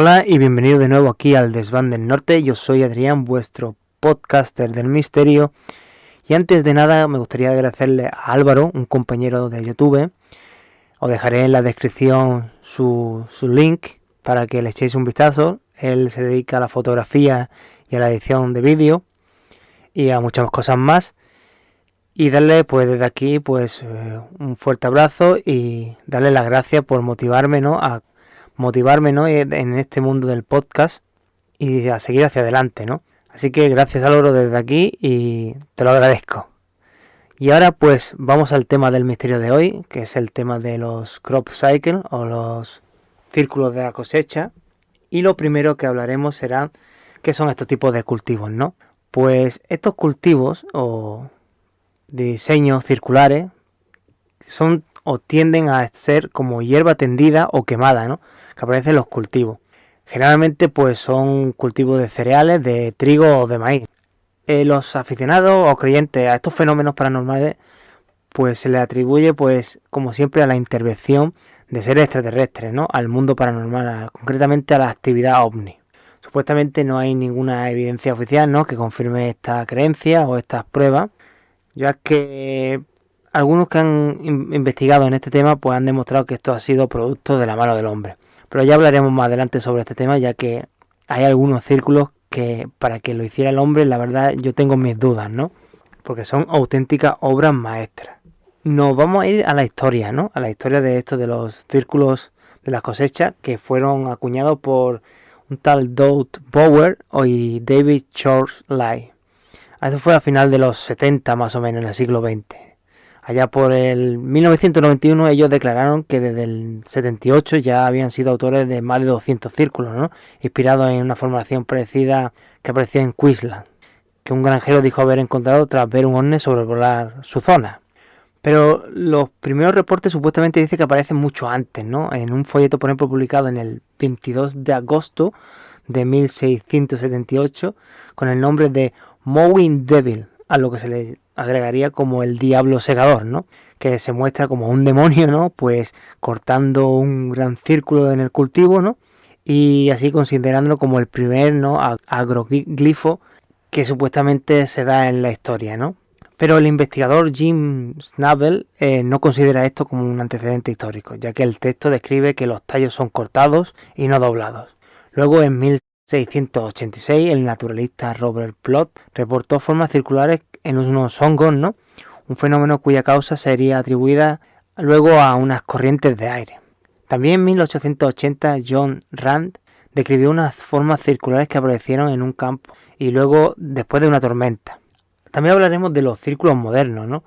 Hola y bienvenido de nuevo aquí al Desván del Norte. Yo soy Adrián, vuestro podcaster del misterio. Y antes de nada me gustaría agradecerle a Álvaro, un compañero de YouTube. Os dejaré en la descripción su link para que le echéis un vistazo. Él se dedica a la fotografía y a la edición de vídeo y a muchas cosas más. Y darle pues desde aquí un fuerte abrazo y darle las gracias por motivarme, ¿no? En este mundo del podcast y a seguir hacia adelante, ¿no? Así que gracias Álvaro desde aquí y te lo agradezco. Y ahora pues vamos al tema del misterio de hoy, que es el tema de los crop cycles o los círculos de la cosecha. Y lo primero que hablaremos será qué son estos tipos de cultivos, ¿no? Pues estos cultivos o diseños circulares son o tienden a ser como hierba tendida o quemada, ¿no? Que aparecen en los cultivos. Generalmente pues son cultivos de cereales, de trigo o de maíz. Los aficionados o creyentes a estos fenómenos paranormales pues se les atribuye pues como siempre a la intervención de seres extraterrestres, ¿no? Al mundo paranormal, concretamente a la actividad ovni. Supuestamente no hay ninguna evidencia oficial, ¿no? Que confirme esta creencia o estas pruebas, ya que algunos que han investigado en este tema pues han demostrado que esto ha sido producto de la mano del hombre. Pero ya hablaremos más adelante sobre este tema, ya que hay algunos círculos que para que lo hiciera el hombre, la verdad yo tengo mis dudas, ¿no? Porque son auténticas obras maestras. Nos vamos a ir a la historia, ¿no? A la historia de esto de los círculos de las cosechas que fueron acuñados por un tal Doug Bower y David Charles Lai. Esto fue a final de los 70 más o menos, en el siglo XX. Allá por el 1991 ellos declararon que desde el 78 ya habían sido autores de más de 200 círculos, ¿no? Inspirados en una formulación parecida que aparecía en Queensland, que un granjero dijo haber encontrado tras ver un ovni sobrevolar su zona. Pero los primeros reportes supuestamente dicen que aparecen mucho antes, ¿no? En un folleto, por ejemplo, publicado en el 22 de agosto de 1678 con el nombre de Mowing Devil, a lo que se le agregaría como el diablo segador, ¿no? Que se muestra como un demonio, ¿no? Pues cortando un gran círculo en el cultivo, ¿no? Y así considerándolo como el primer, ¿no? Agroglifo que supuestamente se da en la historia, ¿no? Pero el investigador Jim Schnabel no considera esto como un antecedente histórico, ya que el texto describe que los tallos son cortados y no doblados. Luego en 1686 el naturalista Robert Plot reportó formas circulares en unos hongos, ¿no? Un fenómeno cuya causa sería atribuida luego a unas corrientes de aire. También en 1880 John Rand describió unas formas circulares que aparecieron en un campo y luego después de una tormenta. También hablaremos de los círculos modernos, ¿no?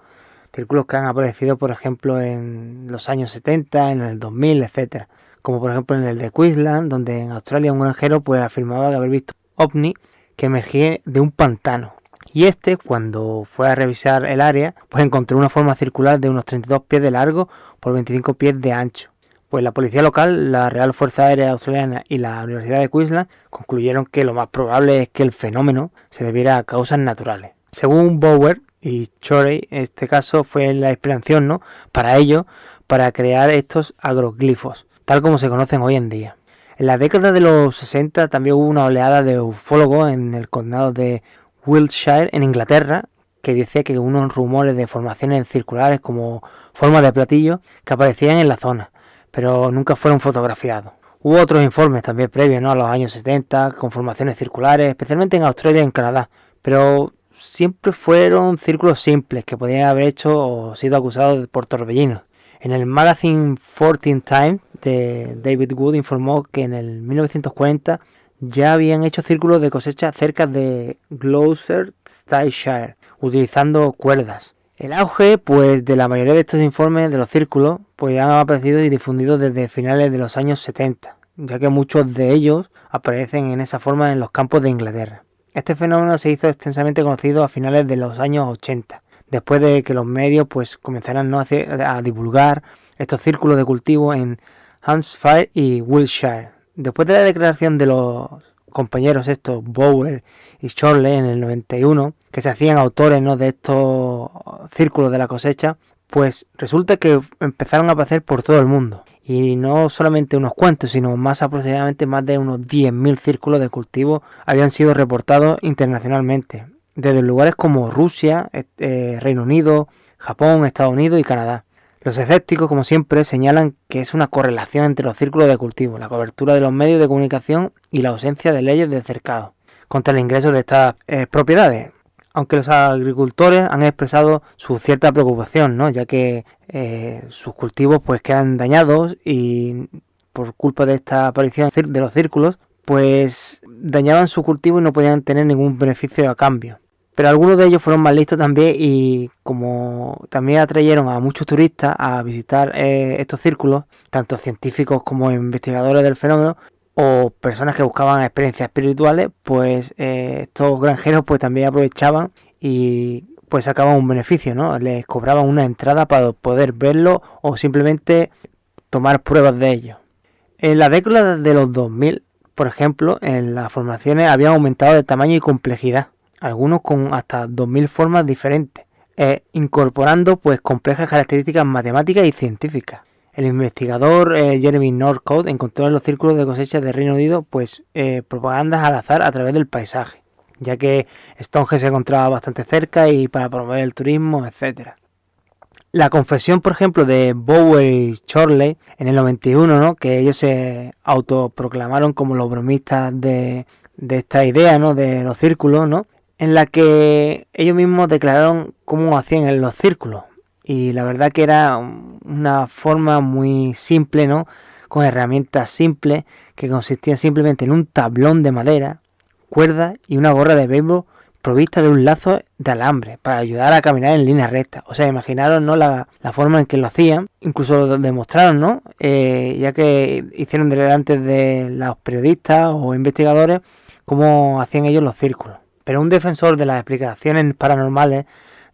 Círculos que han aparecido, por ejemplo, en los años 70, en el 2000, etcétera. Como por ejemplo en el de Queensland, donde en Australia un granjero pues afirmaba haber visto ovni que emergía de un pantano. Y este, cuando fue a revisar el área, pues encontró una forma circular de unos 32 pies de largo por 25 pies de ancho. Pues la policía local, la Real Fuerza Aérea Australiana y la Universidad de Queensland concluyeron que lo más probable es que el fenómeno se debiera a causas naturales. Según Bower y Chorey, este caso fue la inspiración, ¿no? Para ello, para crear estos agroglifos, tal como se conocen hoy en día. En la década de los 60 también hubo una oleada de ufólogos en el condado de Wiltshire, en Inglaterra, que decía que unos rumores de formaciones circulares como formas de platillo que aparecían en la zona, pero nunca fueron fotografiados. Hubo otros informes también previos, ¿no? A los años 70 con formaciones circulares, especialmente en Australia y en Canadá, pero siempre fueron círculos simples que podían haber hecho o sido acusados por torbellinos. En el magazine 14 Times de David Wood informó que en el 1940 ya habían hecho círculos de cosecha cerca de Gloucestershire utilizando cuerdas. El auge pues de la mayoría de estos informes de los círculos pues han aparecido y difundido desde finales de los años 70, ya que muchos de ellos aparecen en esa forma en los campos de Inglaterra. Este fenómeno se hizo extensamente conocido a finales de los años 80, después de que los medios pues comenzaran, ¿no? a divulgar estos círculos de cultivo en Hampshire y Wiltshire. Después de la declaración de los compañeros estos, Bower y Chorley, en el 91, que se hacían autores, ¿no? de estos círculos de la cosecha, pues resulta que empezaron a aparecer por todo el mundo. Y no solamente unos cuantos, sino aproximadamente más de unos 10.000 círculos de cultivo habían sido reportados internacionalmente, desde lugares como Rusia, Reino Unido, Japón, Estados Unidos y Canadá. Los escépticos, como siempre, señalan que es una correlación entre los círculos de cultivo, la cobertura de los medios de comunicación y la ausencia de leyes de cercado contra el ingreso de estas propiedades. Aunque los agricultores han expresado su cierta preocupación, ¿no? Ya que sus cultivos pues quedan dañados y por culpa de esta aparición de los círculos, pues dañaban su cultivo y no podían tener ningún beneficio a cambio. Pero algunos de ellos fueron más listos también y como también atrayeron a muchos turistas a visitar estos círculos, tanto científicos como investigadores del fenómeno, o personas que buscaban experiencias espirituales, pues estos granjeros pues también aprovechaban y pues sacaban un beneficio, ¿no? Les cobraban una entrada para poder verlo o simplemente tomar pruebas de ello. En la década de los 2000, por ejemplo, en las formaciones habían aumentado de tamaño y complejidad, algunos con hasta 2000 formas diferentes, incorporando pues complejas características matemáticas y científicas. El investigador Jeremy Northcote encontró en los círculos de cosecha de Reino Unido pues propagandas al azar a través del paisaje, ya que Stonehenge se encontraba bastante cerca y para promover el turismo, etc. La confesión, por ejemplo, de Bower y Chorley en el 91, ¿no? Que ellos se autoproclamaron como los bromistas de esta idea, ¿no? De los círculos, ¿no? En la que ellos mismos declararon cómo hacían en los círculos. Y la verdad que era una forma muy simple, ¿no? Con herramientas simples que consistían simplemente en un tablón de madera, cuerda y una gorra de béisbol provista de un lazo de alambre para ayudar a caminar en línea recta. O sea, imaginaron, ¿no? La forma en que lo hacían. Incluso lo demostraron, ¿no? Ya que hicieron delante de los periodistas o investigadores cómo hacían ellos los círculos. Pero un defensor de las explicaciones paranormales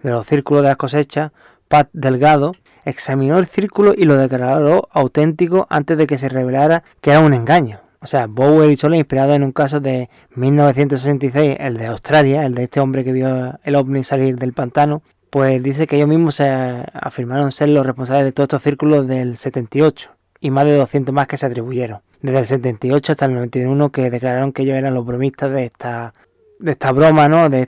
de los círculos de las cosechas, Pat Delgado, examinó el círculo y lo declaró auténtico antes de que se revelara que era un engaño. O sea, Bower y Chorley, inspirado en un caso de 1966, el de Australia, el de este hombre que vio el ovni salir del pantano, pues dice que ellos mismos se afirmaron ser los responsables de todos estos círculos del 78 y más de 200 más que se atribuyeron. Desde el 78 hasta el 91 que declararon que ellos eran los bromistas de esta broma, ¿no? De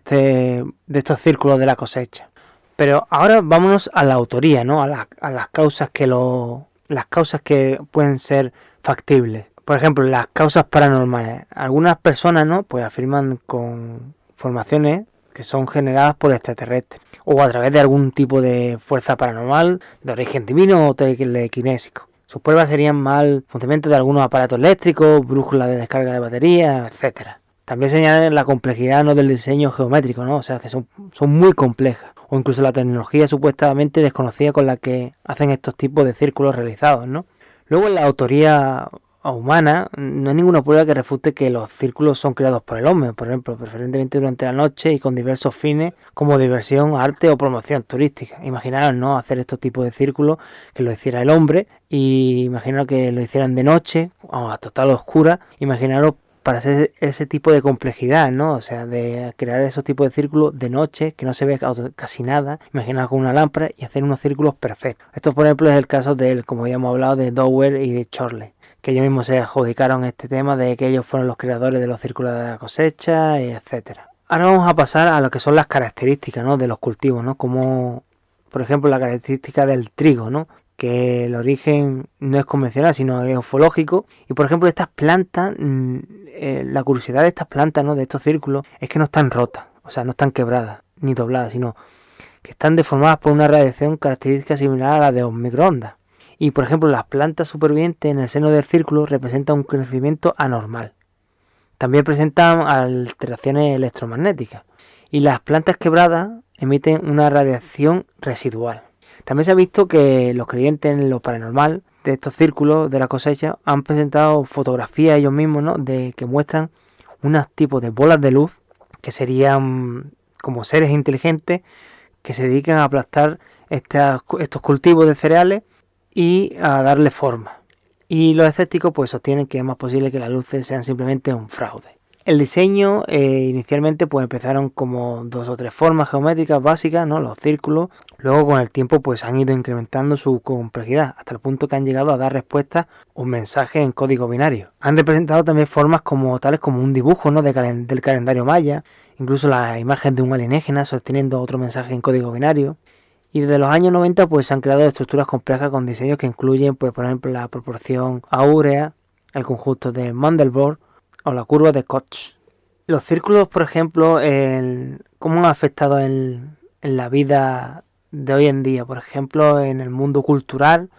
estos círculos de la cosecha. Pero ahora vámonos a la autoría, ¿no? A las causas que pueden ser factibles. Por ejemplo, las causas paranormales. Algunas personas, ¿no? Pues afirman con formaciones que son generadas por extraterrestres o a través de algún tipo de fuerza paranormal de origen divino o telequinésico. Sus pruebas serían mal funcionamiento de algunos aparatos eléctricos, brújulas de descarga de baterías, etcétera. También señalan la complejidad, ¿no? Del diseño geométrico, ¿no? O sea, que son muy complejas. O incluso la tecnología supuestamente desconocida con la que hacen estos tipos de círculos realizados, ¿no? Luego, en la autoría humana, no hay ninguna prueba que refute que los círculos son creados por el hombre, por ejemplo, preferentemente durante la noche y con diversos fines como diversión, arte o promoción turística. Imaginaros, ¿no? Hacer estos tipos de círculos que lo hiciera el hombre y imaginaros que lo hicieran de noche, a total oscura. Imaginaros para hacer ese tipo de complejidad, ¿no? O sea, de crear esos tipos de círculos de noche, que no se ve casi nada, imaginaos con una lámpara y hacer unos círculos perfectos. Esto, por ejemplo, es el caso como ya hemos hablado, de Bower y de Chorley, que ellos mismos se adjudicaron este tema de que ellos fueron los creadores de los círculos de la cosecha, y etcétera. Ahora vamos a pasar a lo que son las características, ¿no? De los cultivos, ¿no? Como, por ejemplo, la característica del trigo, ¿no? Que el origen no es convencional, sino es ufológico. Y por ejemplo, estas plantas, la curiosidad de estas plantas, ¿no? De estos círculos, es que no están rotas, o sea, no están quebradas ni dobladas, sino que están deformadas por una radiación característica similar a la de los microondas. Y por ejemplo, las plantas supervivientes en el seno del círculo representan un crecimiento anormal. También presentan alteraciones electromagnéticas. Y las plantas quebradas emiten una radiación residual. También se ha visto que los creyentes en lo paranormal de estos círculos de la cosecha han presentado fotografías ellos mismos, ¿no? Que muestran unos tipos de bolas de luz que serían como seres inteligentes que se dedican a aplastar estos cultivos de cereales y a darle forma. Y los escépticos pues sostienen que es más posible que las luces sean simplemente un fraude. El diseño inicialmente pues empezaron como 2 o 3 formas geométricas básicas, ¿no? Los círculos. Luego con el tiempo pues han ido incrementando su complejidad hasta el punto que han llegado a dar respuestas o mensajes en código binario. Han representado también formas tales como un dibujo, ¿no? del calendario maya, incluso la imagen de un alienígena sosteniendo otro mensaje en código binario. Y desde los años 90 pues se han creado estructuras complejas con diseños que incluyen pues por ejemplo la proporción áurea, el conjunto de Mandelbrot o la curva de Koch. Los círculos, por ejemplo, ¿cómo han afectado en la vida de hoy en día? Por ejemplo, en el mundo cultural,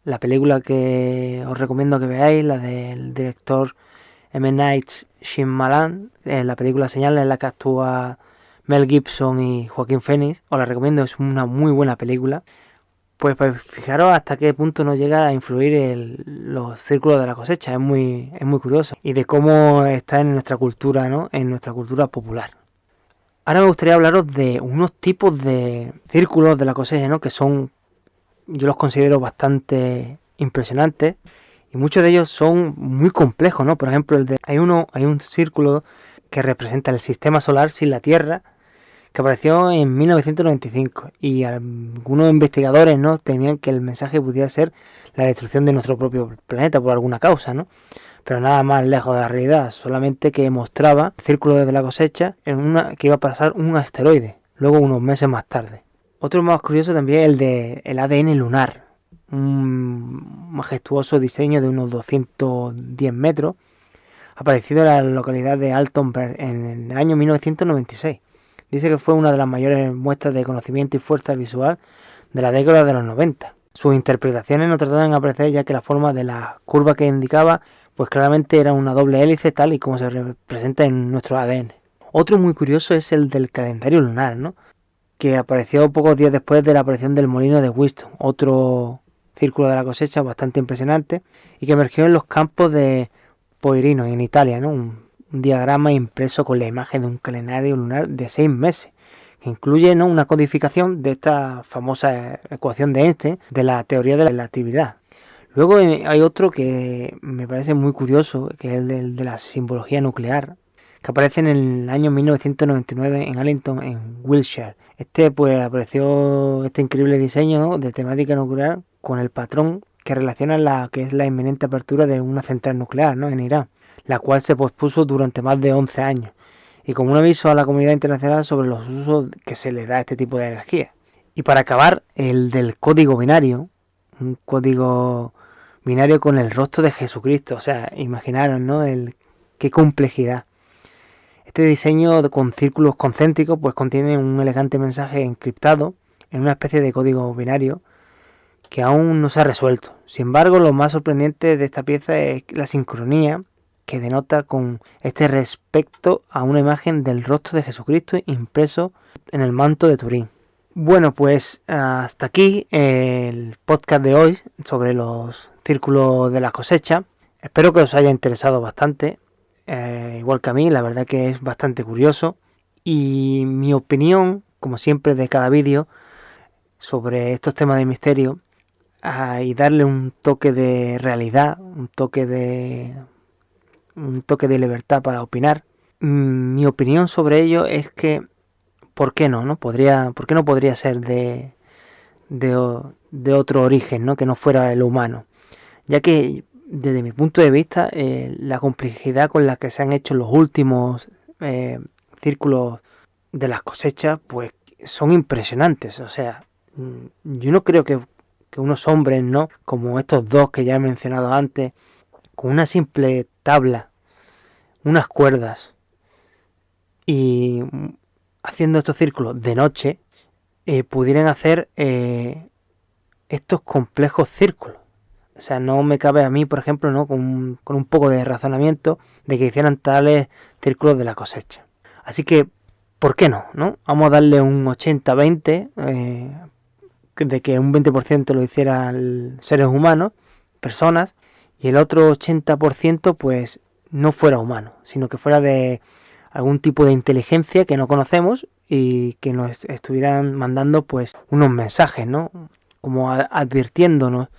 la película que os recomiendo que veáis, la del director M. Night Shyamalan, la película Señales, en la que actúa Mel Gibson y Joaquín Phoenix, os la recomiendo, es una muy buena película. Pues fijaros hasta qué punto nos llega a influir los círculos de la cosecha, es muy curioso. Y de cómo está en nuestra cultura, ¿no? En nuestra cultura popular. Ahora me gustaría hablaros de unos tipos de círculos de la cosecha, ¿no? Que yo los considero bastante impresionantes. Y muchos de ellos son muy complejos, ¿no? Por ejemplo, hay un círculo que representa el sistema solar sin la Tierra, que apareció en 1995 y algunos investigadores, ¿no? temían que el mensaje pudiera ser la destrucción de nuestro propio planeta por alguna causa, ¿no? Pero nada más lejos de la realidad, solamente que mostraba el círculo de la cosecha que iba a pasar un asteroide, luego unos meses más tarde. Otro más curioso también es el ADN lunar, un majestuoso diseño de unos 210 metros, aparecido en la localidad de Altenberg en el año 1996. Dice que fue una de las mayores muestras de conocimiento y fuerza visual de la década de los 90. Sus interpretaciones no trataban de aparecer ya que la forma de la curva que indicaba pues claramente era una doble hélice tal y como se representa en nuestro ADN. Otro muy curioso es el del calendario lunar, ¿no? Que apareció pocos días después de la aparición del molino de Wheaton, otro círculo de la cosecha bastante impresionante y que emergió en los campos de Poirino en Italia, ¿no? Un diagrama impreso con la imagen de un calendario lunar de 6 meses, que incluye, ¿no? una codificación de esta famosa ecuación de Einstein de la teoría de la relatividad. Luego hay otro que me parece muy curioso, que es el de la simbología nuclear, que aparece en el año 1999 en Allington, en Wiltshire. Pues apareció este increíble diseño, ¿no? de temática nuclear con el patrón que relaciona la que es la inminente apertura de una central nuclear, ¿no? en Irán, la cual se pospuso durante más de 11 años, y como un aviso a la comunidad internacional sobre los usos que se le da a este tipo de energía. Y para acabar, el del código binario, un código binario con el rostro de Jesucristo, o sea, imaginaros, ¿no? Qué complejidad. Este diseño con círculos concéntricos pues contiene un elegante mensaje encriptado en una especie de código binario que aún no se ha resuelto. Sin embargo, lo más sorprendente de esta pieza es la sincronía que denota con este respecto a una imagen del rostro de Jesucristo impreso en el manto de Turín. Bueno, pues hasta aquí el podcast de hoy sobre los círculos de la cosecha. Espero que os haya interesado bastante, igual que a mí, la verdad que es bastante curioso. Y mi opinión, como siempre de cada vídeo, sobre estos temas de misterio, y darle un toque de realidad, un toque de libertad para opinar. Mi opinión sobre ello es que ¿por qué no? ¿Por qué no podría ser de otro origen, ¿no? Que no fuera el humano? Ya que desde mi punto de vista la complejidad con la que se han hecho los últimos círculos de las cosechas pues son impresionantes. O sea, yo no creo que unos hombres, ¿no? Como estos dos que ya he mencionado antes, con una simple tabla, unas cuerdas y haciendo estos círculos de noche, pudieran hacer estos complejos círculos. O sea, no me cabe a mí, por ejemplo, ¿no? con un poco de razonamiento de que hicieran tales círculos de la cosecha. Así que, ¿por qué no? Vamos a darle un 80-20, de que un 20% lo hicieran seres humanos, personas, y el otro 80% pues no fuera humano, sino que fuera de algún tipo de inteligencia que no conocemos y que nos estuvieran mandando pues unos mensajes, ¿no? Como advirtiéndonos,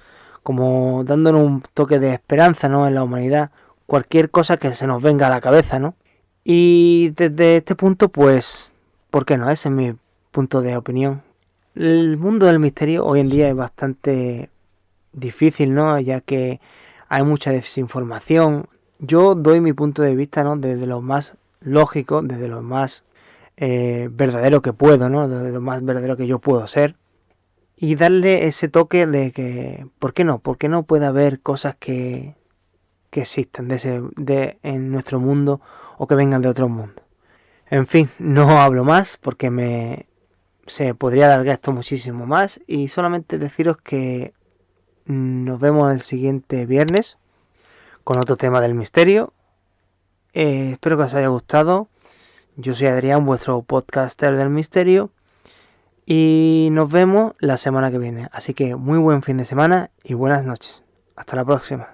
como dándonos un toque de esperanza, ¿no? En la humanidad, cualquier cosa que se nos venga a la cabeza, ¿no? Y desde este punto, pues, ¿por qué no? Ese es mi punto de opinión. El mundo del misterio hoy en día es bastante difícil, ¿no? Ya que hay mucha desinformación. Yo doy mi punto de vista, ¿no? Desde lo más lógico, desde lo más verdadero que puedo, ¿no? Desde lo más verdadero que yo puedo ser. Y darle ese toque de que, ¿por qué no? ¿Por qué no puede haber cosas que existan en nuestro mundo o que vengan de otro mundo? En fin, no hablo más porque se podría alargar esto muchísimo más y solamente deciros que nos vemos el siguiente viernes con otro tema del misterio. Espero que os haya gustado. Yo soy Adrián, vuestro podcaster del misterio. Y nos vemos la semana que viene. Así que muy buen fin de semana y buenas noches. Hasta la próxima.